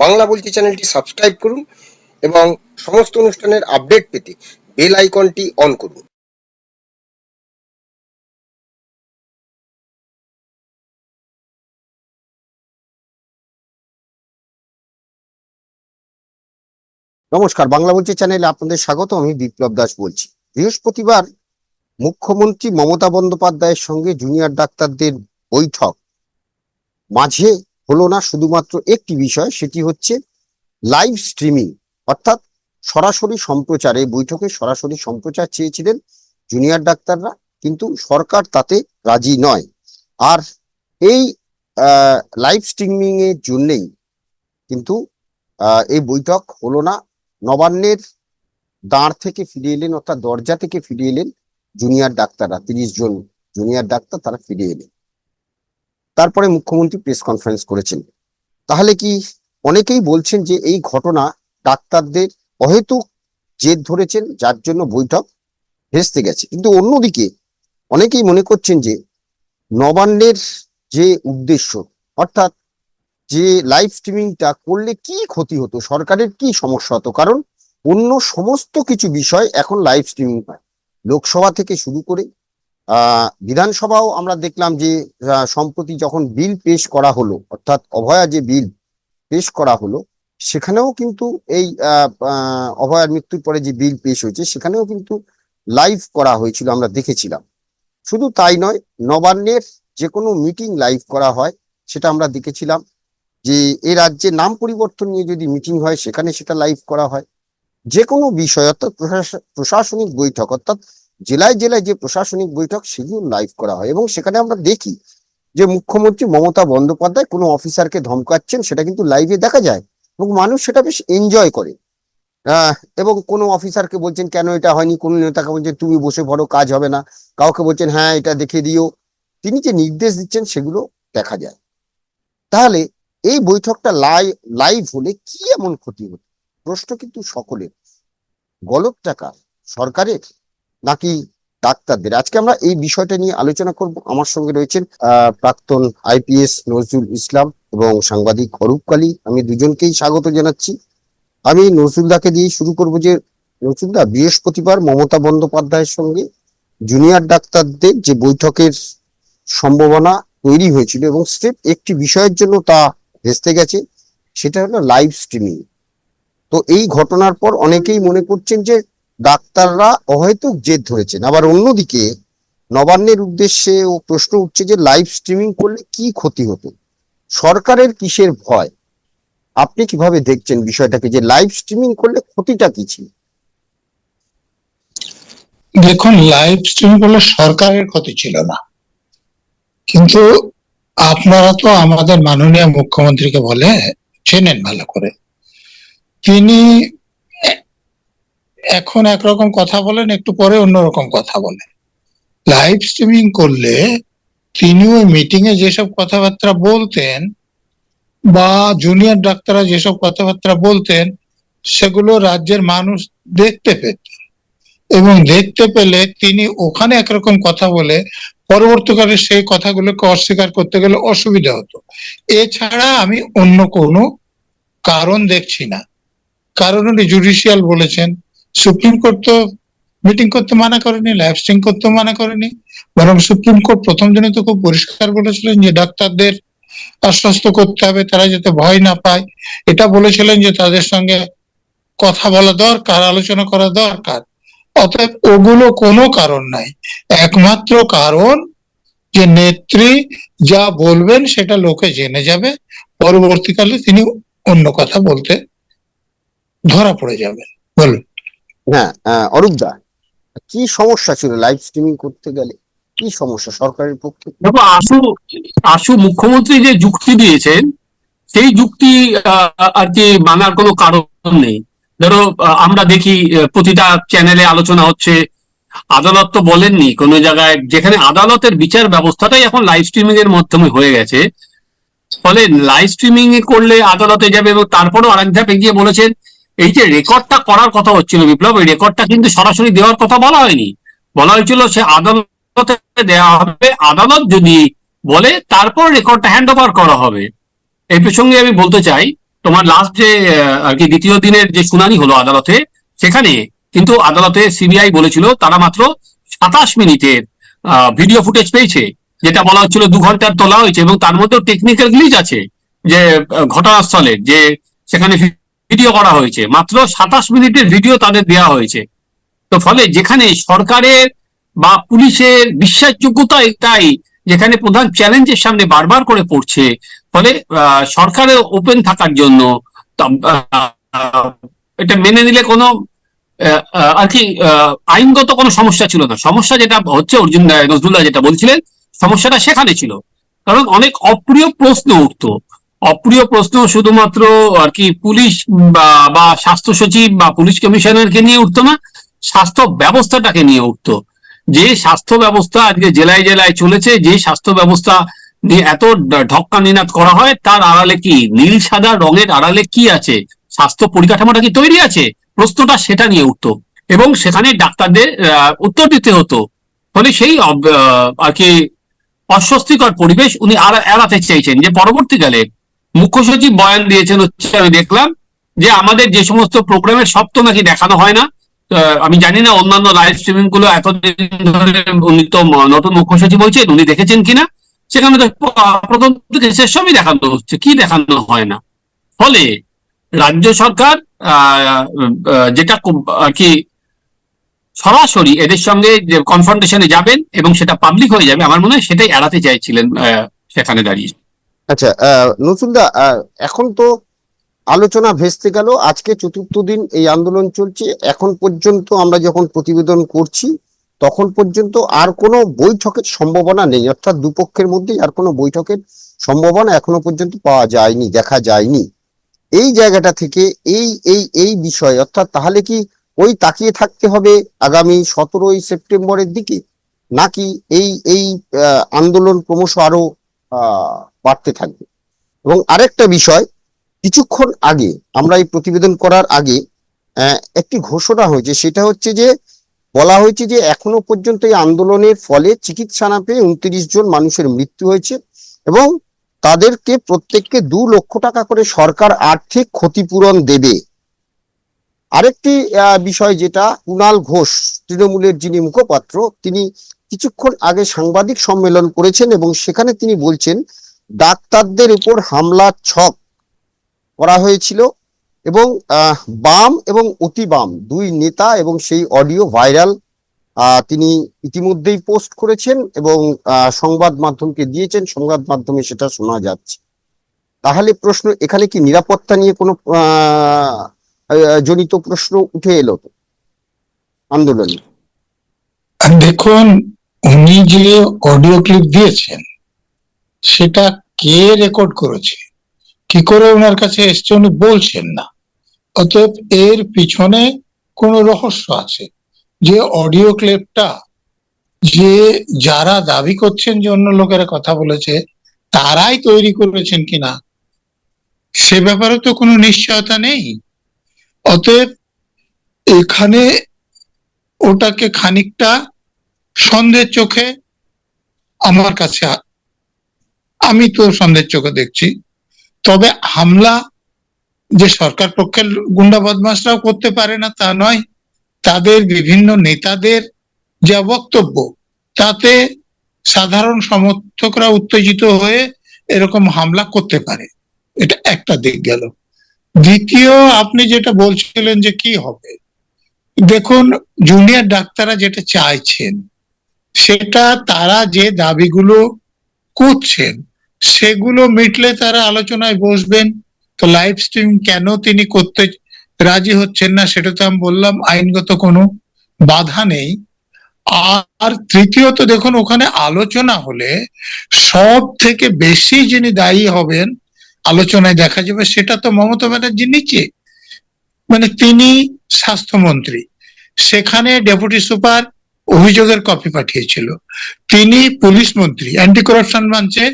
বাংলা বলছি চ্যানেলটি সাবস্ক্রাইব করুন এবং সমস্ত অনুষ্ঠানের আপডেট পেতে বেল আইকনটি অন করুন। নমস্কার, বাংলা বলছি চ্যানেলে আপনাদের স্বাগত। আমি বিপ্লব দাস বলছি। বৃহস্পতিবার মুখ্যমন্ত্রী মমতা বন্দ্যোপাধ্যায়ের সঙ্গে জুনিয়র ডাক্তারদের বৈঠক মাঝে হলো না শুধুমাত্র একটি বিষয়, সেটি হচ্ছে লাইভ স্ট্রিমিং, অর্থাৎ সরাসরি সম্প্রচার। এই বৈঠকে সরাসরি সম্প্রচার চেয়েছিলেন জুনিয়র ডাক্তাররা, কিন্তু সরকার তাতে রাজি নয়। আর এই লাইভ স্ট্রিমিং এর জন্যেই কিন্তু এই বৈঠক হলো না। নবান্নের দাঁড় থেকে ফিরে এলেন, অর্থাৎ দরজা থেকে ফিরে এলেন জুনিয়র ডাক্তাররা। 30 জন জুনিয়র ডাক্তার তারা ফিরে এলেন। তারপরে মুখ্যমন্ত্রী প্রেস কনফারেন্স করেছেন। তাহলে কি অনেকেই বলছেন যে এই ঘটনা ডাক্তারদের অহেতুক জেদ ধরেছেন, যার জন্য বৈঠক ভেস্তে গেছে। কিন্তু অন্যদিকে অনেকেই মনে করছেন যে নবান্নের যে উদ্দেশ্য, অর্থাৎ যে লাইভ স্ট্রিমিংটা করলে কি ক্ষতি হতো, সরকারের কি সমস্যা হতো, কারণ অন্য সমস্ত কিছু বিষয় এখন লাইভ স্ট্রিমিং হয়। লোকসভা থেকে শুরু করে বিধানসভাও আমরা দেখলাম যে সম্প্রতি যখন বিল পেশ করা হলো, অর্থাৎ অভয়া যে বিল পেশ করা হলো, সেখানেও কিন্তু এই অভয়ার মৃত্যুর পরে যে বিল পেশ হয়েছে সেখানেও কিন্তু লাইভ করা হয়েছিল, আমরা দেখেছিলাম। শুধু তাই নয়, নবান্নের যে কোনো মিটিং লাইভ করা হয় সেটা আমরা দেখেছিলাম। যে এই রাজ্যে নাম পরিবর্তন নিয়ে যদি মিটিং হয় সেখানে সেটা লাইভ করা হয়। যে কোনো বিষয়, অর্থাৎ প্রশাসনিক বৈঠক, অর্থাৎ জেলায় জেলায় যে প্রশাসনিক বৈঠক সেগুলো লাইভ করা হয়। এবং সেখানে আমরা দেখি যে মুখ্যমন্ত্রী মমতা বন্দ্যোপাধ্যায় কোনো অফিসারকে ধমকাচ্ছেন, সেটা কিন্তু লাইভে দেখা যায় এবং মানুষ সেটা বেশ এনজয় করে। এবং কোনো অফিসারকে বলছেন কেন এটা হয়নি, কোন নেতাকে বলছেন তুমি বসে পড়ো, কাজ হবে না, কাউকে বলছেন হ্যাঁ এটা দেখে দিও। তিনি যে নির্দেশ দিচ্ছেন সেগুলো দেখা যায়। তাহলে এই বৈঠকটা লাইভ হলে কি এমন ক্ষতি হতো? প্রশ্ন কিন্তু সকলের। গলতটা কার, সরকারের নাকি ডাক্তারদের? আজকে আমরা এই বিষয়টা নিয়ে আলোচনা করব। আমার সঙ্গে রয়েছেন প্রাক্তন আইপিএস নজরুল ইসলাম এবং সাংবাদিক অরূপ কালী। আমি দুজনকেই স্বাগত জানাচ্ছি। আমি নজরুলদাকে দিয়ে শুরু করব। যে নজরুলদা, বৃহস্পতিবার মমতা বন্দ্যোপাধ্যায়ের সঙ্গে জুনিয়র ডাক্তারদের যে বৈঠকের সম্ভাবনা তৈরি হয়েছিল এবং স্রেফ একটি বিষয়ের জন্য তা ভেস্তে গেছে, সেটা হলো লাইভ স্ট্রিমিং। তো এই ঘটনার পর অনেকেই মনে করছেন যে ডাক্তাররা অহেতুক জেদ ধরেছেন। আবার অন্যদিকে নবান্নের উদ্দেশ্যে ও প্রশ্ন উঠছে যে লাইভ স্ট্রিমিং করলে কি ক্ষতি হতো, সরকারের কিসের ভয়? আপনি কিভাবে দেখছেন বিষয়টাকে, যে লাইভ স্ট্রিমিং করলে ক্ষতিটা কি ছিল? দেখুন, লাইভ স্ট্রিম করলে সরকারের ক্ষতি ছিল না, কিন্তু আপনারা তো আমাদের মাননীয় মুখ্যমন্ত্রীকে বলে চেনেন ভালো করে। তিনি এখন একরকম কথা বলেন, একটু পরে অন্যরকম কথা বলেন। লাইভ স্ট্রিমিং করলে তিনি ওই মিটিং এ যেসব কথাবার্তা বলতেন বা জুনিয়র ডাক্তাররা যেসব কথাবার্তা বলতেন সেগুলো রাজ্যের মানুষ দেখতে পেত, এবং দেখতে পেলে তিনি ওখানে একরকম কথা বলে পরবর্তীকালে সেই কথাগুলোকে অস্বীকার করতে গেলে অসুবিধা হতো। এছাড়া আমি অন্য কোনো কারণ দেখছি না। কারণ উনি জুডিশিয়াল বলেছেন, সুপ্রিম কোর্ট তো মিটিং করতে মানা করেনি, লাইভ স্ট্রিম করতে মানা করেনি। বরং সুপ্রিম কোর্ট প্রথম দিনে তো খুব পরিষ্কার বলেছিলেন যে ডাক্তারদের আশ্বস্ত করতে হবে তারা যাতে ভয় না পায়। এটা বলেছিলেন যে তাদের সঙ্গে কথা বলা দরকার, আলোচনা করা দরকার। অতএব ওগুলো কোনো কারণ নাই। একমাত্র কারণ যে নেত্রী যা বলবেন সেটা লোকে জেনে যাবে, পরবর্তীকালে তিনি অন্য কথা বলতে ধরা পড়ে যাবেন। বলুন। হ্যাঁ, অরূপ দা, কি সমস্যা ছিল লাইভ স্ট্রিমিং করতে গেলে? কি সমস্যা সরকারের পক্ষে? দেখো, আশু মুখ্যমন্ত্রী যে যুক্তি দিয়েছেন সেই যুক্তি আর কি মানার কোনো কারণ নেই। ধরো, আমরা দেখি প্রতিটা চ্যানেলে আলোচনা হচ্ছে। আদালত তো বলেননি কোনো জায়গায়, যেখানে আদালতের বিচার ব্যবস্থাটাই এখন লাইভ স্ট্রিমিং এর মাধ্যমে হয়ে গেছে। ফলে লাইভ স্ট্রিমিং করলে আদালতে যাবে, এবং তারপরেও আরেক ধাপ এগিয়ে বলেছেন এই যে রেকর্ডটা করার কথা হচ্ছিল বিপ্লব, এই রেকর্ডটা কিন্তু সরাসরি দেওয়ার কথা বলা হয়নি। বলা হয়েছিল সে আদালতে দেওয়া হবে, আদালত যদি বলে তারপর রেকর্ডটা হ্যান্ড ওভার করা হবে। এই প্রসঙ্গে আমি বলতে চাই তোমার লাস্ট যে আর কি দ্বিতীয় দিনের যে শুনানি হলো আদালতে, সেখানে কিন্তু আদালতে সিবিআই বলেছিল তারা মাত্র 27 মিনিটের ভিডিও ফুটেজ পেয়েছে, যেটা বলা হচ্ছিল 2 ঘন্টার তোলা হয়েছে, এবং তার মধ্যেও টেকনিক্যাল গ্লিচ আছে যে ঘটনাস্থলের যে সেখানে ভিডিও করা হয়েছে, মাত্র 27 মিনিটের ভিডিও তাদের দেওয়া হয়েছে। তো ফলে যেখানে সরকারের বা পুলিশের বিশ্বাসযোগ্যতা এটাই যেখানে প্রধান চ্যালেঞ্জের সামনে বারবার করে পড়ছে, ফলে সরকারের ওপেন থাকার জন্য এটা মেনে নিলে কোনো আর কি আইনগত কোনো সমস্যা ছিল না। সমস্যা যেটা হচ্ছে অর্জুন নজরুল্লাহ যেটা বলছিলেন, সমস্যাটা সেখানে ছিল, কারণ অনেক অপ্রিয় প্রশ্ন উঠতো। অপ্রিয় প্রশ্ন শুধুমাত্র আর কি পুলিশ বা স্বাস্থ্য সচিব বা পুলিশ কমিশনারকে নিয়ে উঠতো না, স্বাস্থ্য ব্যবস্থাটাকে নিয়ে উঠতো। যে স্বাস্থ্য ব্যবস্থা আজকে জেলায় জেলায় চলেছে, যে স্বাস্থ্য ব্যবস্থা নিয়ে এত ঢক্কা নিনাদ করা হয়, তার আড়ালে কি, নীল সাদা রঙের আড়ালে কি আছে? স্বাস্থ্য পরিকাঠামোটা কি তৈরি আছে? প্রশ্নটা সেটা নিয়ে উঠতো এবং সেখানে ডাক্তারদের উত্তর দিতে হতো। ফলে সেই আর কি অস্বস্তিকর পরিবেশ উনি এড়াতে চাইছেন। যে পরবর্তীকালে মুখ্য সচিব বয়ান দিয়েছেন হচ্ছে, আমি দেখলাম যে আমাদের যে সমস্ত প্রোগ্রামের সব তো নাকি দেখানো হয় না। আমি জানি না অন্যান্য লাইভ স্ট্রিমিং গুলো এতদিন ধরে, উনি তো নতুন মুখ্য সচিব হয়েছেন, উনি দেখেছেন কিনা, সেখানে তো প্রথম থেকে শেষ সবই দেখানো হচ্ছে, কি দেখানো হয় না। ফলে রাজ্য সরকার যেটা আর কি সরাসরি এদের সঙ্গে যে কনফ্রন্টেশনে যাবেন এবং সেটা পাবলিক হয়ে যাবে, আমার মনে হয় সেটাই এড়াতে চাইছিলেন সেখানে দাঁড়িয়ে। আচ্ছা, নজরুলদা, এখন তো আলোচনা ভেস্তে গেল, আজকে চতুর্থ দিন এই আন্দোলন চলছে। এখন পর্যন্ত আমরা যখন প্রতিবেদন করছি তখন পর্যন্ত আর কোনো বৈঠকের সম্ভাবনা নেই, অর্থাৎ দুপক্ষের মধ্যে আর কোনো বৈঠকের সম্ভাবনা এখনো পর্যন্ত পাওয়া যায়নি, দেখা যায়নি। এই জায়গাটা থেকে এই বিষয়, অর্থাৎ তাহলে কি ওই তাকিয়ে থাকতে হবে আগামী 17ই সেপ্টেম্বরের দিকে, নাকি এই আন্দোলন ক্রমশ আরো বাড়তে থাকবে? এবং আরেকটা বিষয়, কিছুক্ষণ আগে আমরা এই প্রতিবেদন করার আগে একটি ঘোষণা হয়েছে, সেটা হচ্ছে যে বলা হয়েছে যে এখনো পর্যন্ত এই আন্দোলনের ফলে চিকিৎসা না পেয়ে 29 জন মানুষের মৃত্যু হয়েছে এবং তাদেরকে প্রত্যেককে 2 লক্ষ টাকা করে সরকার আর্থিক ক্ষতিপূরণ দেবে। আরেকটি বিষয় যেটা, কুণাল ঘোষ তৃণমূলের যিনি মুখপাত্র, তিনি কিছুক্ষণ আগে সাংবাদিক সম্মেলন করেছেন এবং সেখানে তিনি বলছেন ডাক্তারদের উপর হামলার ছক করা হয়েছিল এবং বাম এবং অতি বাম 2 নেতা এবং সেই অডিও ভাইরাল তিনি ইতিমধ্যেই পোস্ট করেছেন এবং সংবাদ মাধ্যমকে দিয়েছেন, সংবাদ মাধ্যমে সেটা শোনা যাচ্ছে। তাহলে প্রশ্ন, এখানে কি নিরাপত্তা নিয়ে কোনো জনিত প্রশ্ন উঠে এলো তো আন্দোলনে? দেখুন, উনি যে অডিও ক্লিপ দিয়েছেন সেটা কে রেকর্ড করেছে, কি করে ওনার কাছে এসছে উনি বলছেন না। অতএব এর পিছনে কোনো রহস্য আছে। যে অডিও ক্লিপটা যে যারা দাবি করছেন যে অন্য লোকেরা কথা বলেছে তারাই তৈরি করেছেন কিনা সে ব্যাপারে তো কোনো নিশ্চয়তা নেই। অতএব এখানে ওটাকে খানিকটা সন্দেহের চোখে, আমার কাছে, আমি তো সন্দেহের চোখে দেখছি। তবে হামলা যে সরকার পক্ষের গুন্ডা বদমাশরাও করতে পারে না তা নয়, তাদের বিভিন্ন নেতাদের যা বক্তব্য তাতে সাধারণ সমর্থকরা উত্তেজিত হয়ে এরকম হামলা করতে পারে, এটা একটা দিক গেল। দ্বিতীয়, আপনি যেটা বলছিলেন যে কি হবে, দেখুন জুনিয়র ডাক্তাররা যেটা চাইছেন সেটা, তারা যে দাবিগুলো করছেন সেগুলো মিটলে তারা আলোচনায় বসবেন। তো লাইভ স্ট্রিম কেন তিনি করতে রাজি হচ্ছেন না সেটা তো আমি বললাম, আইনগত কোনো বাধা নেই। আর তৃতীয়ত, দেখুন ওখানে আলোচনা হলে সব থেকে বেশি যিনি দায়ী হবেন আলোচনায় দেখা যাবে সেটা তো মমতা ব্যানার্জির নিচে, মানে তিনি স্বাস্থ্যমন্ত্রী, সেখানে ডেপুটি সুপার অভিযোগের কপি পাঠিয়েছিল, তিনি পুলিশ মন্ত্রী, অ্যান্টি করাপশন ব্রাঞ্চে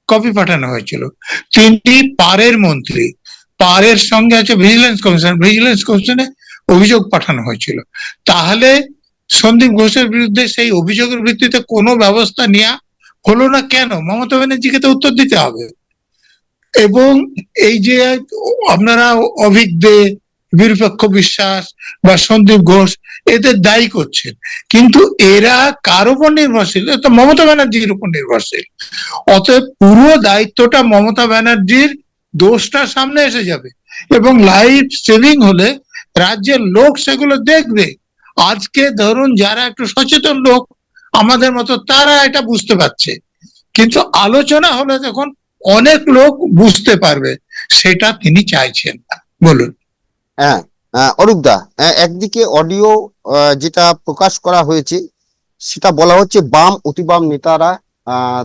কপি পাঠানো হয়েছিল, তিনি পারের মন্ত্রী, পারের সঙ্গে আছে ভিজিলেন্স কমিশন, ভিজিলেন্স কমিশনে অভিযোগ পাঠানো হয়েছিল। তাহলে সন্দীপ ঘোষের বিরুদ্ধে সেই অভিযোগের ভিত্তিতে কোনো ব্যবস্থা নেওয়া হলো না কেন? মমতা ব্যানার্জিকে তো উত্তর দিতে হবে। এবং এই যে আপনারা অভিক দে, বিরূপাক্ষ বিশ্বাস বা সন্দীপ ঘোষ এদের দায়ী করছেন, কিন্তু এরা কার উপর নির্ভরশীল? এটা মমতা ব্যানার্জির উপর নির্ভরশীল। অতএব পুরো দায়িত্বটা মমতা ব্যানার্জির, দোষটা সামনে এসে যাবে এবং লাইভ স্ট্রিমিং হলে রাজ্যের লোক সেগুলো দেখবে। আজকে ধরুন যারা একটু সচেতন লোক আমাদের মতো, তারা এটা বুঝতে পারছে, কিন্তু আলোচনা হলে তখন অনেক লোক বুঝতে পারবে, সেটা তিনি চাইছেন না। বলুন। হ্যাঁ, অরূপদা, একদিকে অডিও যেটা প্রকাশ করা হয়েছে সেটা বলা হচ্ছে বাম অতি বাম নেতারা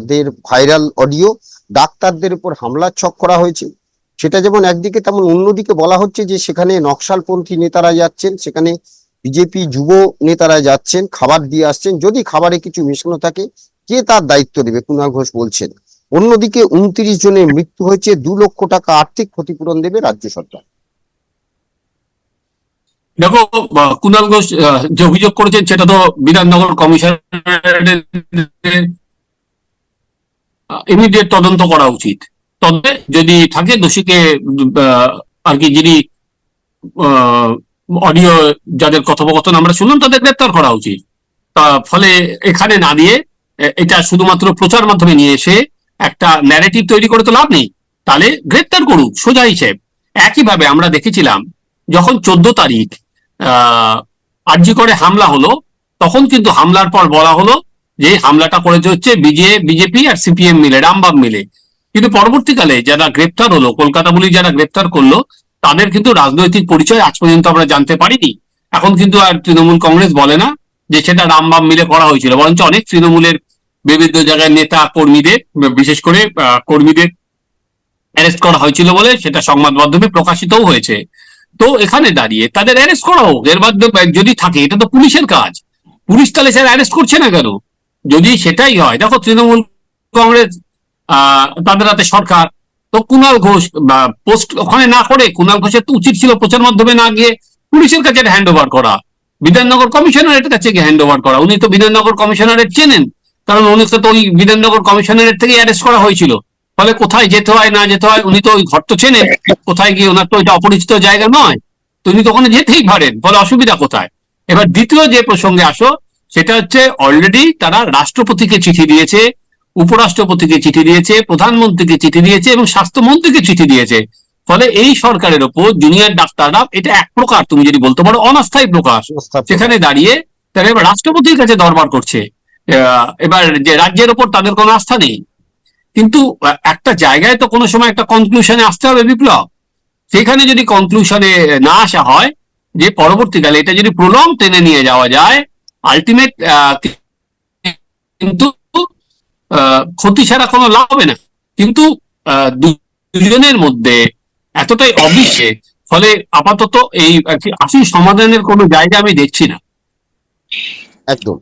দের ভাইরাল অডিও, ডাক্তারদের উপর হামলার ছক করা হয়েছে। সেটা যেমন একদিকে, তেমন অন্যদিকে বলা হচ্ছে যে সেখানে নকশালপন্থী নেতারা যাচ্ছেন, সেখানে বিজেপি যুব নেতারা যাচ্ছেন, খাবার দিয়ে আসছেন, যদি খাবারে কিছু মেশানো থাকে কে তার দায়িত্ব নেবে, কুণাল ঘোষ বলছেন। অন্যদিকে 29 জনের মৃত্যু হয়েছে, 2 লক্ষ টাকা আর্থিক ক্ষতিপূরণ দেবে রাজ্য সরকার। দেখো, কুণাল ঘোষ যে অভিযোগ করেছেন সেটা তো বিধাননগর কমিশনের ইমিডিয়েট তদন্ত করা উচিত। তবে যদি থাকে দোষীকে আর কি, যিনি অডিও যাদের কথোপকথন আমরা শুনলাম তাদের গ্রেপ্তার করা উচিত। ফলে এখানে না দিয়ে এটা শুধুমাত্র প্রচার মাধ্যমে নিয়ে এসে একটা ন্যারেটিভ তৈরি করে তো লাভ নেই। তাহলে গ্রেপ্তার করুক, সোজা হিসেব। একইভাবে আমরা দেখেছিলাম যখন 14 তারিখ আরজি করে হামলা হলো, তখন কিন্তু হামলার পর বলা হলো যে হামলাটা করেছে হচ্ছে বিজেপি আর সিপিএম মিলে, রামবাগ মিলে। কিন্তু পরবর্তীকালে যারা গ্রেপ্তার হলো, কলকাতা পুলিশ যারা গ্রেপ্তার করলো, তাদের কিন্তু রাজনৈতিক পরিচয় আজ পর্যন্ত আমরা জানতে পারিনি। এখন কিন্তু আর তৃণমূল কংগ্রেস বলে না যে সেটা রামবাম মিলে করা হয়েছিল, বরঞ্চ অনেক তৃণমূলের বিভিন্ন জায়গায় নেতা কর্মীদের, বিশেষ করে কর্মীদের অ্যারেস্ট করা হয়েছিল বলে সেটা সংবাদ মাধ্যমে প্রকাশিতও হয়েছে। তো এখানে দাঁড়িয়ে তাদের অ্যারেস্ট করা হোক, এর মাধ্যমে যদি থাকে, এটা তো পুলিশের কাজ। পুলিশ তাহলে স্যার অ্যারেস্ট করছে না কেন? যদি সেটাই হয়, দেখো তৃণমূল কংগ্রেস তাদের হাতে সরকার, তো কুণাল ঘোষ পোস্ট ওখানে না করে কুণাল ঘোষের তো উচিত ছিল প্রচার মাধ্যমে না গিয়ে পুলিশের কাছে এটা হ্যান্ড ওভার করা, বিধাননগর কমিশনারের কাছে গিয়ে হ্যান্ড ওভার করা। উনি তো বিধাননগর কমিশনারের চেনেন, কারণ উনি তো ওই বিধাননগর কমিশনারের থেকে অ্যারেস্ট করা হয়েছিল। ফলে কোথায় যেতে হয় না যেতে হয় উনি তো ওই ঘর তো চেনেন, কোথায় গিয়ে ওনার তো এটা অপরিচিত জায়গা নয়, তো উনি তো ওখানে যেতেই পারেন। ফলে অসুবিধা কোথায়? এবার দ্বিতীয় যে প্রসঙ্গে আসো, সেটা হচ্ছে অলরেডি তারা রাষ্ট্রপতিকে চিঠি দিয়েছে, উপরাষ্ট্রপতিকে চিঠি দিয়েছে, প্রধানমন্ত্রীকে চিঠি দিয়েছে এবং স্বাস্থ্যমন্ত্রীকে চিঠি দিয়েছে। ফলে এই সরকারের ওপর জুনিয়র ডাক্তাররা, এটা এক প্রকার তুমি যদি বলতে পারো অনাস্থায় প্রকাশ, সেখানে দাঁড়িয়ে তারা এবার রাষ্ট্রপতির কাছে দরবার করছে। এবার যে রাজ্যের ওপর তাদের কোনো আস্থা নেই, কিন্তু একটা জায়গায় তো কোনো সময় একটা কনক্লুশনে আসতে হবে বিপ্লব। সেখানে যদি কনক্লুশনে না আসা হয়, যে পরবর্তীকালে এটা যদি প্রলং টেনে নিয়ে যাওয়া যায়, আলটিমেট কিন্তু ক্ষতি ছাড়া কোনো লাভ হবে না। কিন্তু দুজনের মধ্যে এতটাই অবিশ্বাস, ফলে আপাতত এই আসল সমাধানের কোনো জায়গা আমি দেখছি না। একদম।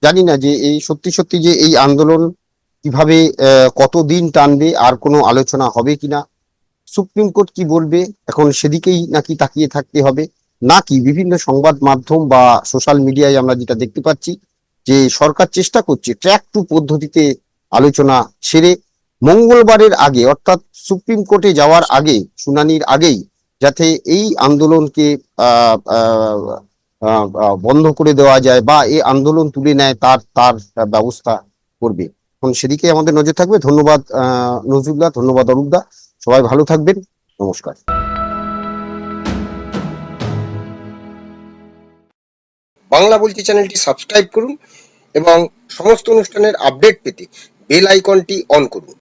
জানি না যে এই সত্যি সত্যি যে এই আন্দোলন কিভাবে কতদিন টানবে, আর কোনো আলোচনা হবে কিনা, সুপ্রিম কোর্ট কি বলবে, এখন সেদিকেই নাকি তাকিয়ে থাকতে হবে, নাকি বিভিন্ন সংবাদ মাধ্যম বা সোশ্যাল মিডিয়ায় আমরা যেটা দেখতে পাচ্ছি যে সরকার চেষ্টা করছে ট্র্যাক 2 পদ্ধতিতে আলোচনা সেরে মঙ্গলবারের আগে, অর্থাৎ সুপ্রিম কোর্টে যাওয়ার আগে, শুনানির আগেই যাতে এই আন্দোলনকে বন্ধ করে দেওয়া যায় বা এই আন্দোলন তুলে নেয়, তার ব্যবস্থা করবে। এখন সেদিকে আমাদের নজর থাকবে। ধন্যবাদ নজরুলদা, ধন্যবাদ অরূপদা, সবাই ভালো থাকবেন, নমস্কার। বাংলা বলছি চ্যানেলটি সাবস্ক্রাইব করুন এবং সমস্ত অনুষ্ঠানের আপডেট পেতে বেল আইকনটি অন করুন।